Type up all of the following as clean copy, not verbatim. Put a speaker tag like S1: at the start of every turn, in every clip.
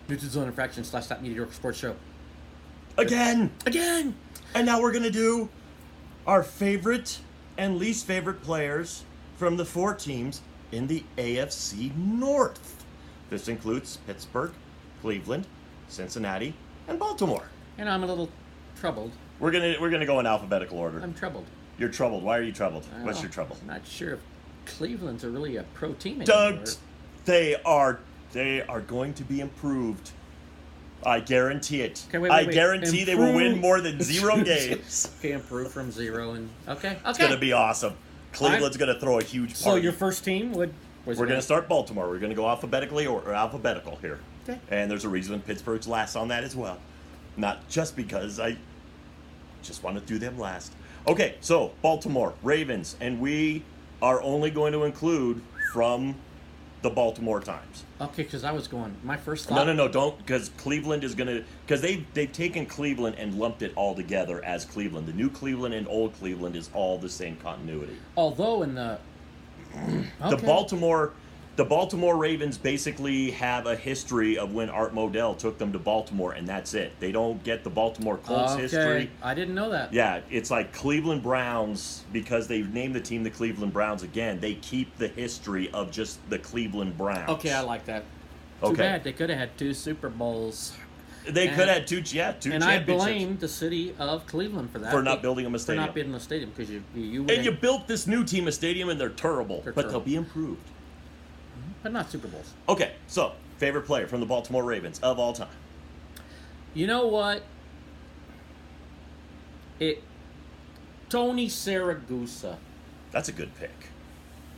S1: Neutral Zone Infraction / That Media York Sports Show.
S2: Again!
S1: Again!
S2: And now we're going to do our favorite and least favorite players from the 4 teams in the AFC North. This includes Pittsburgh, Cleveland, Cincinnati, and Baltimore.
S1: And I'm a little troubled.
S2: We're gonna go in alphabetical order.
S1: I'm troubled.
S2: You're troubled. Why are you troubled? What's
S1: Well,
S2: your trouble?
S1: I'm not sure if Cleveland's really a pro team anymore.
S2: Doug, they are going to be improved. I guarantee it.
S1: Okay, wait,
S2: I
S1: wait.
S2: guarantee they will win more than 0 games.
S1: Okay, improve from 0 and okay.
S2: It's going to be awesome. Cleveland's going to throw a huge party.
S1: So your first team would?
S2: We're going to start Baltimore. We're going to go alphabetically or alphabetical here.
S1: Okay.
S2: And there's a reason Pittsburgh's last on that as well. Not just because I just want to do them last. Okay, so Baltimore Ravens, and we are only going to include from the Baltimore Times.
S1: Okay, because I was going. My first thought.
S2: No, don't, because Cleveland is going to, because they've taken Cleveland and lumped it all together as Cleveland. The new Cleveland and old Cleveland is all the same continuity.
S1: Although in the
S2: The Baltimore Ravens basically have a history of when Art Modell took them to Baltimore, and that's it. They don't get the Baltimore Colts history.
S1: I didn't know that.
S2: Yeah, it's like Cleveland Browns, because they've named the team the Cleveland Browns again. They keep the history of just the Cleveland Browns.
S1: Okay, I like that. Too bad they could have had 2 Super Bowls.
S2: They could have had 2 championships.
S1: And I blame the city of Cleveland for that.
S2: For not building them a stadium.
S1: For not building a stadium, because you
S2: and you built this new team a stadium, and they're terrible.
S1: They're
S2: but
S1: terrible.
S2: they'll be improved.
S1: But not Super Bowls.
S2: Okay, so favorite player from the Baltimore Ravens of all time.
S1: You know what? Tony Siragusa.
S2: That's a good pick.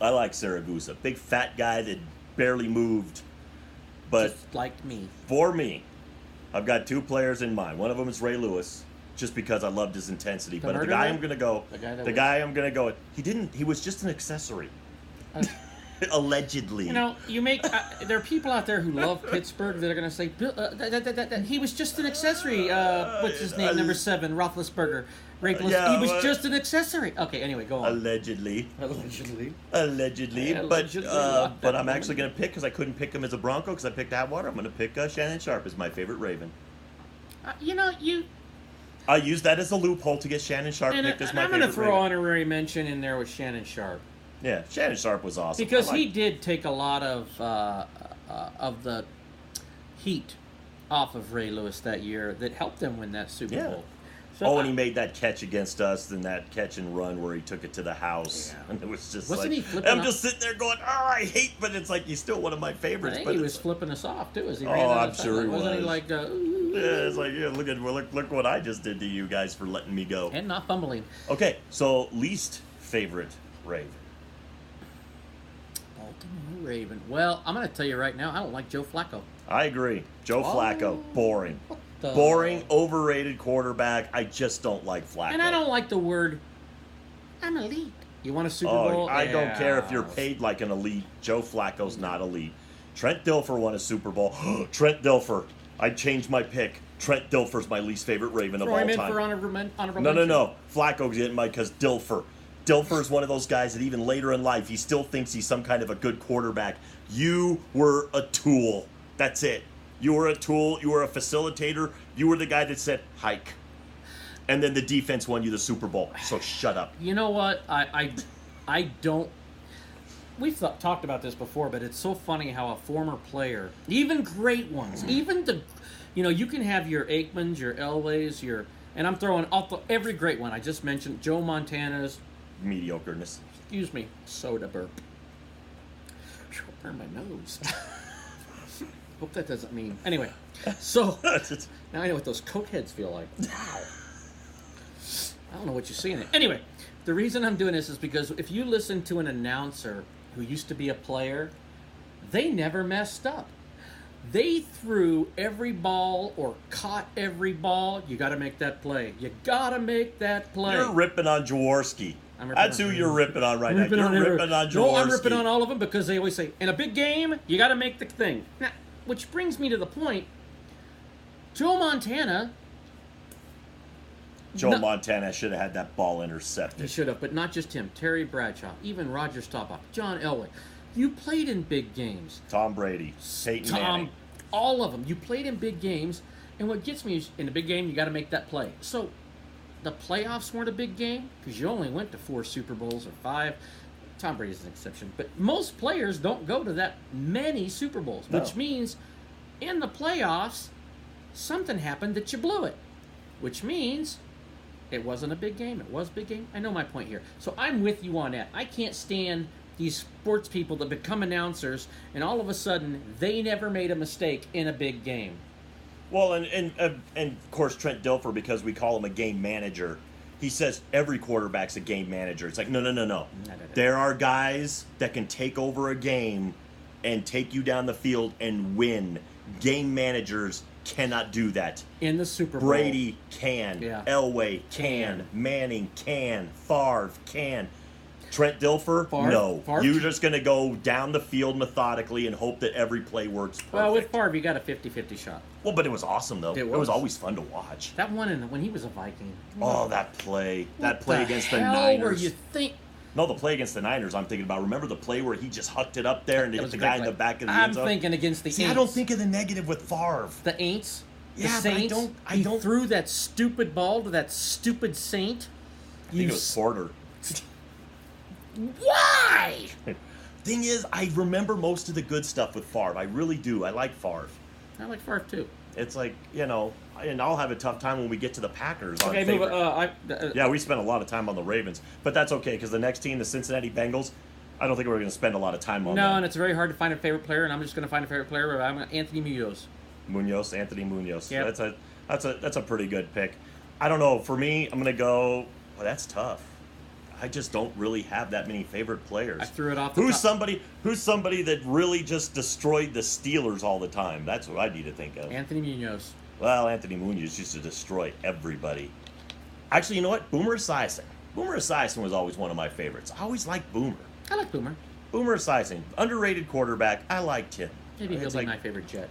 S2: I like Siragusa. Big fat guy that barely moved. But
S1: Just like me.
S2: for me, I've got 2 players in mind. One of them is Ray Lewis, just because I loved his intensity. But the guy I'm going to go, he was just an accessory. Allegedly.
S1: You know, there are people out there who love Pittsburgh that are going to say, that he was just an accessory. What's his name? Number 7, Roethlisberger.
S2: Yeah,
S1: he was just an accessory. Okay, anyway, go on.
S2: Allegedly.
S1: Allegedly.
S2: But I'm actually going to pick, because I couldn't pick him as a Bronco, because I picked Atwater. I'm going to pick Shannon Sharp as my favorite Raven. I used that as a loophole to get Shannon Sharp picked as my favorite Raven.
S1: I'm going to throw honorary mention in there with Shannon Sharp.
S2: Yeah, Shannon Sharp was awesome.
S1: Because he did take a lot of the heat off of Ray Lewis that year that helped them win that Super Bowl. So
S2: and he made that catch against us, and that catch and run where he took it to the house. Yeah. And it was just I'm just sitting there going, I hate, but it's like, he's still one of my favorites.
S1: I think he was flipping us off, too, as he
S2: ran I'm sure he was.
S1: Wasn't he like,
S2: yeah, it's like, look what I just did to you guys for letting me go.
S1: And not fumbling.
S2: Okay, so least favorite Raven.
S1: Baltimore Raven. Well, I'm going to tell you right now, I don't like Joe Flacco.
S2: I agree. Joe Flacco, boring. Boring, overrated quarterback. I just don't like Flacco.
S1: And I don't like the word, I'm elite. You want a Super Bowl?
S2: I don't care if you're paid like an elite. Joe Flacco's not elite. Trent Dilfer won a Super Bowl. Trent Dilfer. I changed my pick. Trent Dilfer's my least favorite Raven of all time.
S1: For honorable mention?
S2: No. Flacco's getting my, because Dilfer. Dilfer's one of those guys that even later in life, he still thinks he's some kind of a good quarterback. You were a tool. That's it. You were a tool. You were a facilitator. You were the guy that said, hike. And then the defense won you the Super Bowl. So shut up.
S1: You know what? I don't... We've talked about this before, but it's so funny how a former player, even great ones, even the... you can have your Aikmans, your Elways, and I'm throwing every great one. I just mentioned Joe Montana's...
S2: mediocreness.
S1: Excuse me. Soda burp. Burn my nose. Hope that doesn't mean... Anyway, so... now I know what those Coke heads feel like. Wow. I don't know what you're seeing. Anyway, the reason I'm doing this is because if you listen to an announcer who used to be a player, they never messed up. They threw every ball or caught every ball. You got to make that play. You got to make that play.
S2: You're ripping on Jaworski. That's who you're ripping on right now. You're ripping on Jaworski.
S1: No, I'm ripping on all of them because they always say, in a big game, you got to make the thing. Now, which brings me to the point, Joe Montana...
S2: Montana should have had that ball intercepted.
S1: He should have, but not just him. Terry Bradshaw, even Roger Staubach, John Elway. You played in big games.
S2: Tom Brady, Peyton Manning.
S1: all of them. You played in big games, and what gets me is in a big game, you got to make that play. So the playoffs weren't a big game because you only went to 4 Super Bowls or 5. Tom Brady's an exception, but most players don't go to that many Super Bowls, which means in the playoffs, something happened that you blew it, which means it wasn't a big game. It was a big game. I know my point here. So I'm with you on that. I can't stand these sports people that become announcers and all of a sudden they never made a mistake in a big game.
S2: Well, and of course Trent Dilfer, because we call him a game manager, he says every quarterback's a game manager. It's like, no. There are guys that can take over a game and take you down the field and win. Game managers cannot do that.
S1: In the Super Bowl.
S2: Brady can.
S1: Yeah.
S2: Elway can. Manning can. Favre can. Trent Dilfer? No.
S1: Favre?
S2: You're just going to go down the field methodically and hope that every play works perfect.
S1: Well, with Favre, you got a 50-50 shot.
S2: Well, but it was awesome, though. It was always fun to watch.
S1: That one when he was a Viking.
S2: Oh, that play. That
S1: What
S2: play
S1: the
S2: against the
S1: hell
S2: Niners.
S1: were you think?
S2: No, the play against the Niners I'm thinking about. Remember the play where he just hucked it up there and hit the guy in the back of the end zone?
S1: I'm thinking against the Aints.
S2: See, I don't think of the negative with Favre.
S1: The Aints? The
S2: Yeah,
S1: Saints?
S2: but I
S1: He
S2: don't
S1: threw that stupid ball to that stupid Saint.
S2: I think it was Porter.
S1: Why?
S2: Thing is, I remember most of the good stuff with Favre. I really do. I like Favre.
S1: I like Favre too.
S2: It's like, and I'll have a tough time when we get to the Packers.
S1: Okay, move
S2: Yeah, we spent a lot of time on the Ravens, but that's okay because the next team, the Cincinnati Bengals, I don't think we're going to spend a lot of time on
S1: No,
S2: them.
S1: and it's very hard to find a favorite player, and I'm just going to find a favorite player. I'm Anthony Munoz.
S2: Anthony Munoz.
S1: Yep.
S2: That's a pretty good pick. I don't know. For me, I'm going to go. Well, that's tough. I just don't really have that many favorite players.
S1: I threw it off the top.
S2: Who's somebody that really just destroyed the Steelers all the time? That's what I need to think of.
S1: Anthony Munoz.
S2: Well, Anthony Munoz used to destroy everybody. Actually, you know what? Boomer Esiason. Boomer Esiason was always one of my favorites. I always liked Boomer.
S1: I like Boomer.
S2: Boomer Esiason, underrated quarterback. I liked him.
S1: Maybe he'll be my favorite Jet.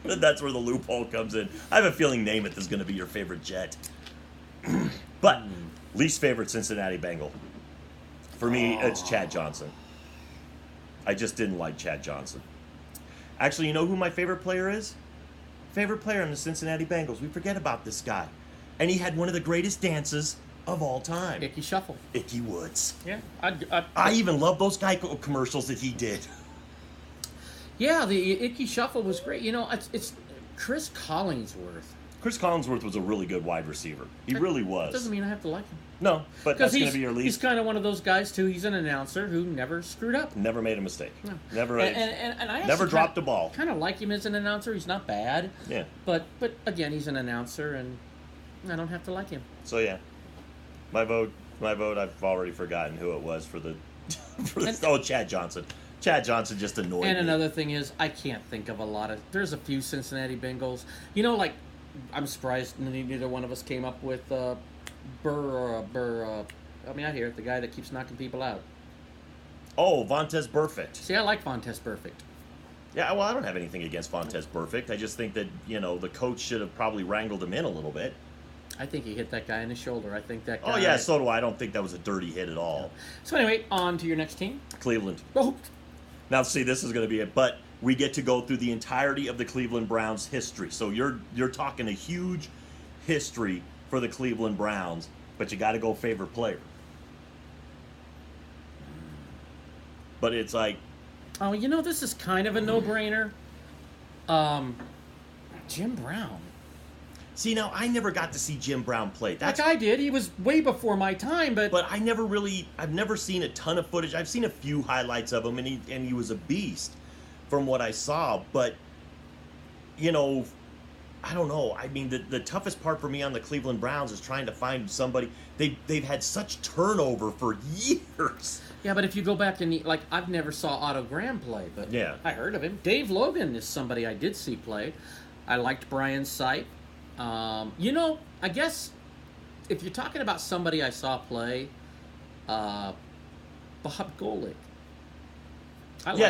S2: That's where the loophole comes in. I have a feeling Namath is going to be your favorite Jet. But least favorite Cincinnati Bengal. For me, it's Chad Johnson. I just didn't like Chad Johnson. Actually, you know who my favorite player is? Favorite player on the Cincinnati Bengals. We forget about this guy. And he had one of the greatest dances of all time.
S1: Icky Shuffle.
S2: Icky Woods.
S1: Yeah.
S2: I even love those Geico commercials that he did.
S1: Yeah, the Icky Shuffle was great. You know, it's Chris Collinsworth.
S2: Chris Collinsworth was a really good wide receiver. He really was.
S1: Doesn't mean I have to like him.
S2: No, but that's going to be your least.
S1: He's kind of one of those guys, too. He's an announcer who never screwed up.
S2: Never made a mistake.
S1: No.
S2: Never.
S1: And I
S2: never dropped a ball.
S1: Kind of like him as an announcer. He's not bad.
S2: Yeah.
S1: But again, he's an announcer, and I don't have to like him.
S2: So yeah, my vote. I've already forgotten who it was for the. Chad Johnson. Chad Johnson just annoyed me.
S1: And another thing is, I can't think of a lot of. There's a few Cincinnati Bengals. You know, like I'm surprised neither one of us came up with help me out here. The guy that keeps knocking people out.
S2: Oh, Vontaze Burfict.
S1: See, I like Vontaze Burfict.
S2: Yeah, well, I don't have anything against Vontaze Burfict. I just think that, the coach should have probably wrangled him in a little bit.
S1: I think he hit that guy in the shoulder. I think that guy...
S2: Oh, yeah, so do I. I don't think that was a dirty hit at all.
S1: So anyway, on to your next team.
S2: Cleveland.
S1: Oh.
S2: Now, see, this is going to be it. But we get to go through the entirety of the Cleveland Browns' history. So you're talking a huge history for the Cleveland Browns, but you got to go favorite player. But it's like...
S1: Oh, this is kind of a no-brainer. Jim Brown.
S2: See, now, I never got to see Jim Brown play.
S1: Like I did. He was way before my time, but...
S2: But I've never seen a ton of footage. I've seen a few highlights of him, and he was a beast from what I saw. But, I don't know. I mean, the toughest part for me on the Cleveland Browns is trying to find somebody. They've had such turnover for years.
S1: Yeah, but if you go back and, I've never saw Otto Graham play, but
S2: yeah.
S1: I heard of him. Dave Logan is somebody I did see play. I liked Brian Sipe. I guess if you're talking about somebody I saw play, Bob Golick.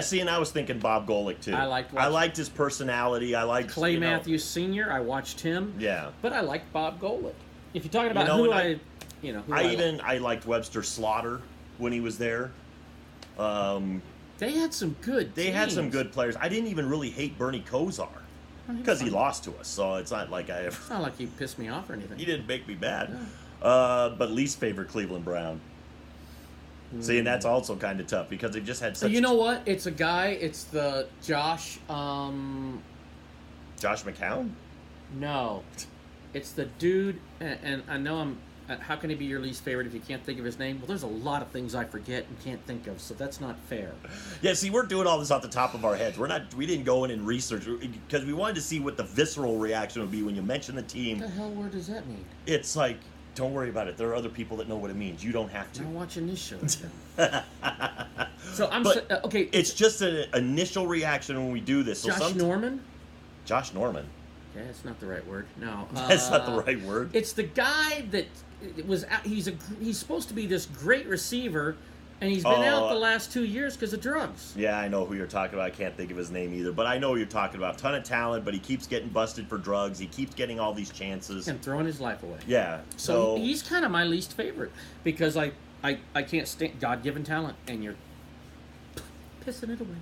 S2: See, and I was thinking Bob Golick too.
S1: I
S2: liked his personality. I liked
S1: Clay Matthews Sr. I watched him.
S2: Yeah,
S1: but I liked Bob Golick. If you're talking about
S2: I liked Webster Slaughter when he was there.
S1: They had some good
S2: They
S1: teams.
S2: had some good players. I didn't even really hate Bernie Kosar because he
S1: fine.
S2: lost to us. So it's not like I ever.
S1: It's not like he pissed me off or anything.
S2: He didn't make me mad.
S1: No.
S2: But least favorite Cleveland Brown. See, and that's also kind of tough because they just had such.
S1: You know what? It's a guy. It's the Josh.
S2: Josh McCown?
S1: No, it's the dude. And I know I'm. How can he be your least favorite if you can't think of his name? Well, there's a lot of things I forget and can't think of, so that's not fair.
S2: Yeah, see, we're doing all this off the top of our heads. We didn't go in and research because we wanted to see what the visceral reaction would be when you mention the team.
S1: What the hell word does that mean?
S2: It's like, don't worry about it. There are other people that know what it means. You don't have to.
S1: I'm watching this show. So I'm
S2: But
S1: okay.
S2: It's just an initial reaction when we do this. So
S1: Josh Norman.
S2: Josh Norman.
S1: Yeah, it's not the right word. No,
S2: That's not the right word.
S1: It's the guy that was. He's supposed to be this great receiver, and he's been out the last 2 years because of drugs.
S2: Yeah, I know who you're talking about. I can't think of his name either, but I know who you're talking about. Ton of talent, but he keeps getting busted for drugs. He keeps getting all these chances
S1: And throwing his life away.
S2: Yeah,
S1: So he's kind of my least favorite because I can't stand God-given talent, and you're pissing it away.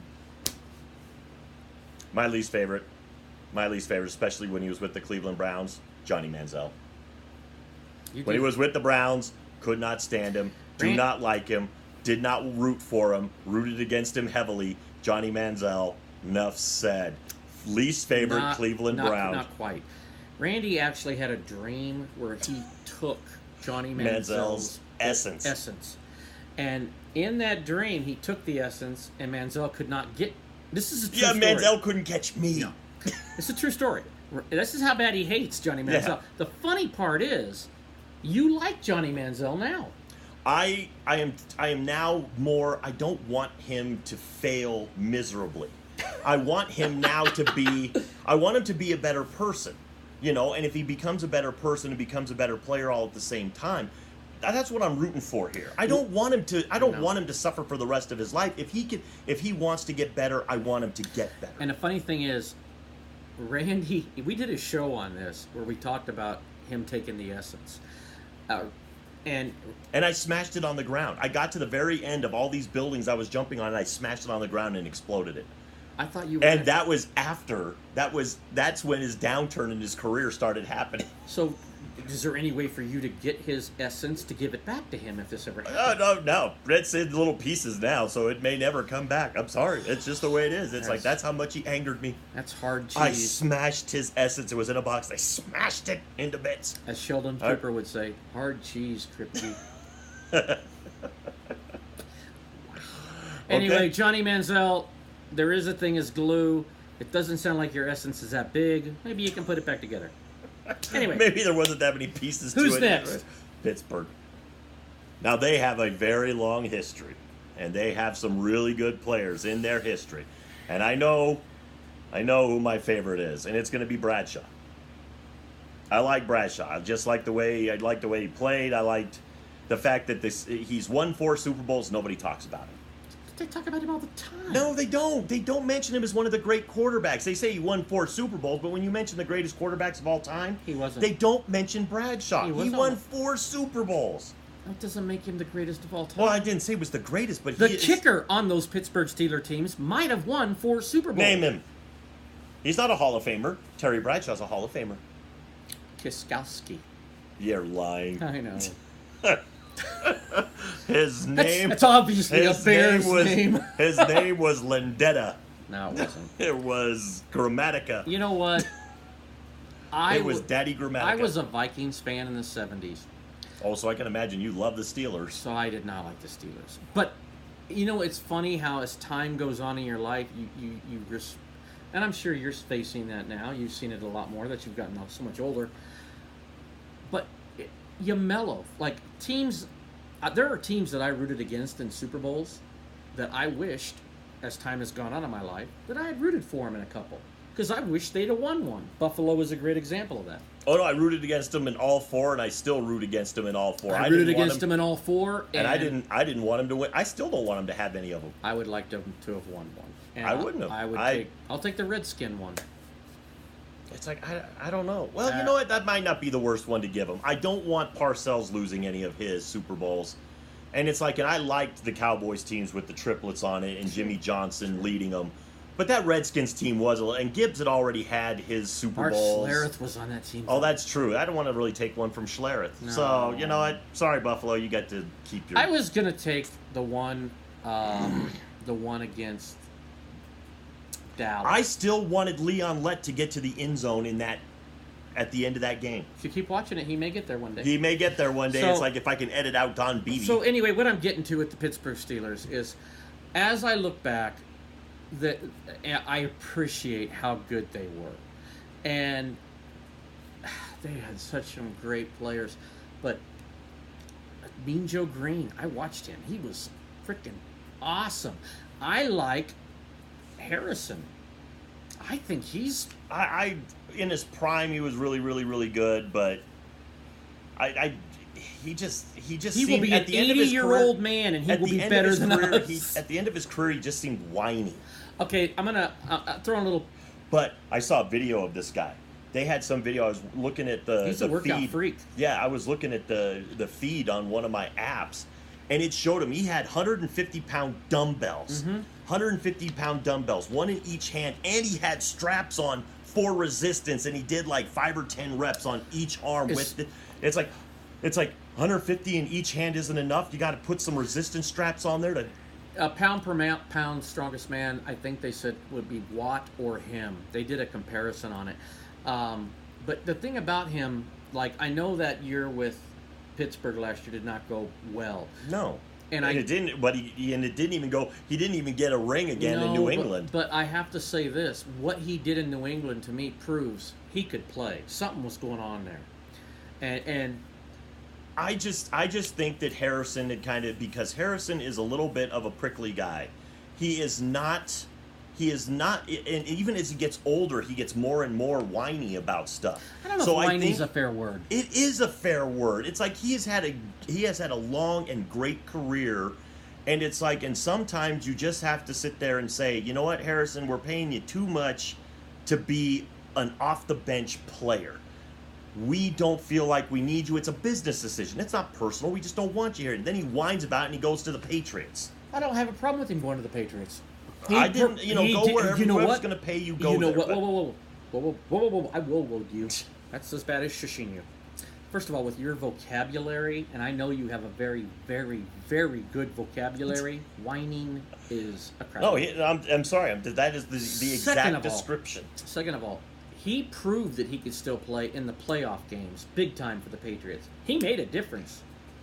S2: My least favorite, especially when he was with the Cleveland Browns, Johnny Manziel. When he was with the Browns, could not stand him, do not like him, did not root for him, rooted against him heavily. Johnny Manziel, enough said. Least favorite Cleveland Brown.
S1: Not quite. Randy actually had a dream where he took Johnny Manziel's essence. And in that dream, he took the essence, and Manziel could not get... This is a true story.
S2: Manziel couldn't catch me.
S1: No. It's a true story. This is how bad he hates Johnny Manziel.
S2: Yeah.
S1: The funny part is, you like Johnny Manziel now.
S2: I am now more. I don't want him to fail miserably. I want him now to be. I want him to be a better person, And if he becomes a better person and becomes a better player all at the same time, that's what I'm rooting for here. I don't want him to. I don't want him to suffer for the rest of his life. If he wants to get better, I want him to get better.
S1: And the funny thing is, Randy, we did a show on this where we talked about him taking the essence. And
S2: I smashed it on the ground. I got to the very end of all these buildings I was jumping on, and I smashed it on the ground and exploded it.
S1: I thought you were...
S2: And that was after. That's when his downturn in his career started happening.
S1: So, is there any way for you to get his essence to give it back to him if this ever happens?
S2: No. It's in little pieces now, so it may never come back. I'm sorry. It's just the way it is. It's like, that's how much he angered me.
S1: That's hard cheese.
S2: I smashed his essence. It was in a box. I smashed it into bits.
S1: As Sheldon Cooper would say, hard cheese, Crypty. Anyway,
S2: Okay.
S1: Johnny Manziel, there is a thing as glue. It doesn't sound like your essence is that big. Maybe you can put it back together. Anyway.
S2: Maybe there wasn't that many pieces to it.
S1: Who's next?
S2: Pittsburgh. Now, they have a very long history, and they have some really good players in their history. And I know who my favorite is, and it's going to be Bradshaw. I like Bradshaw. I liked the way he played. I liked the fact that he's won 4 Super Bowls. Nobody talks about him.
S1: They talk about him all the time.
S2: No, they don't. They don't mention him as one of the great quarterbacks. They say he won 4 Super Bowls, but when you mention the greatest quarterbacks of all time,
S1: he wasn't.
S2: They don't mention Bradshaw. He won 4 Super Bowls.
S1: That doesn't make him the greatest of all time.
S2: Well, I didn't say he was the greatest, but
S1: the kicker on those Pittsburgh Steelers teams might have won 4 Super Bowls.
S2: Name him. He's not a Hall of Famer. Terry Bradshaw's a Hall of Famer.
S1: Kiskowski.
S2: You're lying.
S1: I know.
S2: His name...
S1: That's obviously a Bears name.
S2: His name was Lendetta.
S1: No, it wasn't.
S2: It was Grammatica.
S1: You know what?
S2: It was Daddy Grammatica.
S1: I was a Vikings fan in the 70s.
S2: Oh, so I can imagine you love the Steelers.
S1: So I did not like the Steelers. But, it's funny how as time goes on in your life, you and I'm sure you're facing that now. You've seen it a lot more that you've gotten so much older. But you mellow. Like, teams... there are teams that I rooted against in Super Bowls that I wished, as time has gone on in my life, that I had rooted for them in a couple. Because I wish they'd have won one. Buffalo is a great example of that.
S2: Oh, no, I rooted against them in all 4, and I still root against them in all 4.
S1: I rooted against them in all 4.
S2: And I didn't want them to win. I still don't want them to have any of them.
S1: I would like them to have won one. And
S2: I wouldn't have.
S1: I'll take the Redskin one.
S2: It's like, I don't know. Well, you know what? That might not be the worst one to give him. I don't want Parcells losing any of his Super Bowls And it's like, and I liked the Cowboys teams with the triplets on it and Jimmy Johnson leading them. But that Redskins team was, and Gibbs had already had his Super
S1: Art
S2: Bowls.
S1: Schlereth was on that team.
S2: Oh, that's true. I don't want to really take one from Schlereth.
S1: No.
S2: So, you know what? Sorry, Buffalo. You got to keep your...
S1: I was going to take the one against Dallas.
S2: I still wanted Leon Lett to get to the end zone in that, at the end of that game.
S1: If you keep watching it, he may get there one day.
S2: He may get there one day.
S1: So,
S2: it's like if I can edit out Don Beatty.
S1: So anyway, what I'm getting to with the Pittsburgh Steelers is, as I look back, that I appreciate how good they were, and they had such some great players. But Mean Joe Green, I watched him. He was freaking awesome. I like Harrison. I think he's...
S2: I in his prime, he was really, really, really good, but he just
S1: He
S2: seemed,
S1: will be
S2: at
S1: an
S2: the end of his
S1: 80-year-old
S2: career,
S1: man, and he
S2: at
S1: will
S2: the
S1: be
S2: end of
S1: better
S2: his
S1: than
S2: career,
S1: us.
S2: at the end of his career, he just seemed whiny.
S1: Okay, I'm going to throw in a little...
S2: But I saw a video of this guy. They had some video. I was looking at the
S1: He's a workout
S2: feed.
S1: freak.
S2: Yeah, I was looking at the feed on one of my apps, and it showed him he had 150-pound dumbbells. 150-pound dumbbells, one in each hand, and he had straps on for resistance, and he did like 5 or 10 reps on each arm with it. It's like 150 in each hand isn't enough. You got to put some resistance straps on there to...
S1: Pound per pound strongest man, I think they said would be Watt or him. They did a comparison on it. But the thing about him, like, I know that year with Pittsburgh last year did not go well.
S2: No.
S1: And
S2: it didn't, but it didn't even go. He didn't even get a ring again in New England.
S1: But I have to say this: what he did in New England to me proves he could play. Something was going on there, and
S2: I just think that Harrison had kind of, because Harrison is a little bit of a prickly guy. He is not, and even as he gets older, he gets more and more whiny about stuff.
S1: I don't know if whiny's a fair word.
S2: It is a fair word. It's like he has had a long and great career, and it's like, and sometimes you just have to sit there and say, you know what, Harrison, we're paying you too much to be an off the bench player. We don't feel like we need you. It's a business decision. It's not personal. We just don't want you here. And then he whines about it and he goes to the Patriots.
S1: I don't have a problem with him going to the Patriots.
S2: Go wherever. Whoever's going to pay you, go there.
S1: Whoa. I will you. That's as bad as shushing you. First of all, with your vocabulary, and I know you have a very, very, very good vocabulary, whining is a crap.
S2: No, I'm sorry. That is the exact description.
S1: Second of all, he proved that he could still play in the playoff games, big time for the Patriots. He made a difference.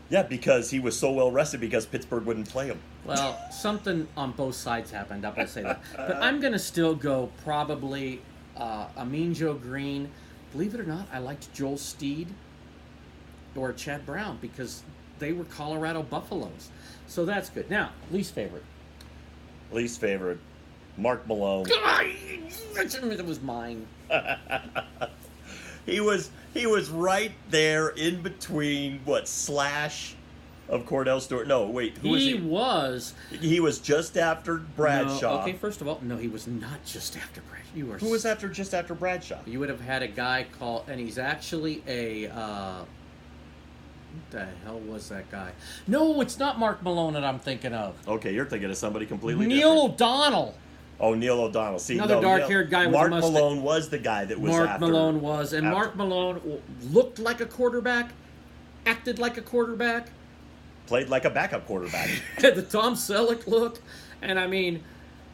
S2: Yeah, because he was so well rested because Pittsburgh wouldn't play him.
S1: Well, something on both sides happened, I'm going to say that. But I'm going to still go probably a Mean Joe Green. Believe it or not, I liked Joel Steed or Chad Brown because they were Colorado Buffaloes. So that's good. Now, least favorite.
S2: Least favorite, Mark Malone.
S1: That was mine.
S2: He was right there in between Slash of Cordell Stewart. No, wait, who was he? He was just after Bradshaw.
S1: No, okay, first of all, no, he was not just after Bradshaw.
S2: Who was just after Bradshaw?
S1: You would have had a guy called, and he's actually a what the hell was that guy? No, it's not Mark Malone that I'm thinking of.
S2: Okay, you're thinking of somebody completely
S1: Neil
S2: different.
S1: O'Donnell.
S2: Oh, Neil O'Donnell. See,
S1: another dark-haired guy with
S2: Mark
S1: a mustache.
S2: Malone was the guy that was
S1: Mark Malone was, and Mark Malone looked like a quarterback, acted like a quarterback,
S2: played like a backup quarterback.
S1: Had the Tom Selleck look, and I mean,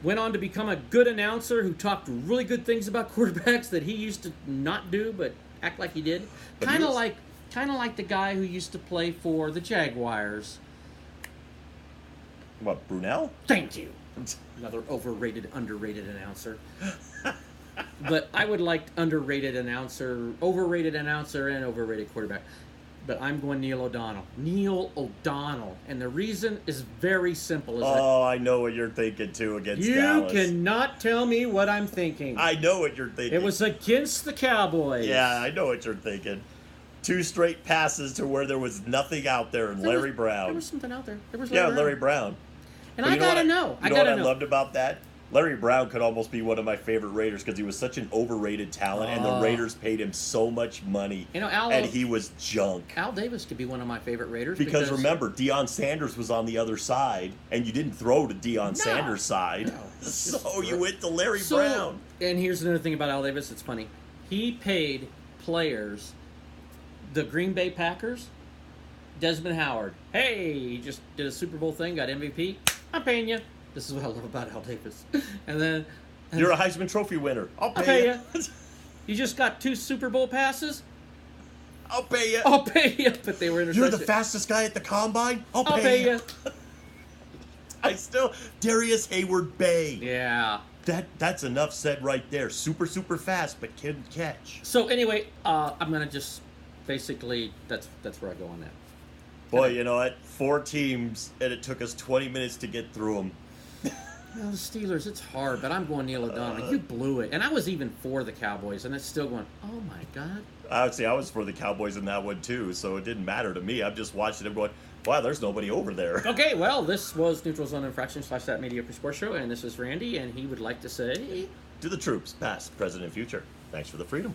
S1: went on to become a good announcer who talked really good things about quarterbacks that he used to not do, but act like he did. Kind of like the guy who used to play for the Jaguars.
S2: What, Brunel?
S1: Thank you. Another overrated, underrated announcer. But I would like overrated announcer, and overrated quarterback. But I'm going Neil O'Donnell. Neil O'Donnell. And the reason is very simple.
S2: I know what you're thinking, too, against Dallas.
S1: You cannot tell me what I'm thinking.
S2: I know what you're thinking.
S1: It was against the Cowboys.
S2: Yeah, I know what you're thinking. 2 straight passes to where there was nothing out there, and Larry Brown.
S1: There was something out there.
S2: Larry Brown.
S1: And I gotta know.
S2: You know what I loved about that? Larry Brown could almost be one of my favorite Raiders because he was such an overrated talent, and the Raiders paid him so much money, and he was junk.
S1: Al Davis could be one of my favorite Raiders.
S2: Because remember, Deion Sanders was on the other side, and you didn't throw to Deion Sanders' side, so you went to Larry Brown.
S1: And here's another thing about Al Davis that's funny. He paid players, the Green Bay Packers, Desmond Howard. Hey, he just did a Super Bowl thing, got MVP. I'm paying you. This is what I love about Al Davis. And then...
S2: You're a Heisman Trophy winner.
S1: I'll pay you. You just got 2 Super Bowl passes?
S2: I'll pay you.
S1: I'll pay you. But they were intercepted.
S2: You're the fastest guy at the combine? I'll pay you. Darius Hayward Bay.
S1: Yeah.
S2: That's enough said right there. Super, super fast, but couldn't catch.
S1: So anyway, I'm going to just... Basically, that's where I go on that.
S2: Boy, you know what? 4 teams, and it took us 20 minutes to get through them.
S1: Well, the Steelers, it's hard, but I'm going Neil O'Donnell. You blew it. And I was even for the Cowboys, and it's still going, oh, my God.
S2: I would say I was for the Cowboys in that one, too, so it didn't matter to me. I'm just watching them going, wow, there's nobody over there.
S1: Okay, well, this was Neutral Zone Infraction / That Mediocre Sports Show, and this is Randy, and he would like to say...
S2: To the troops, past, present, and future, thanks for the freedom.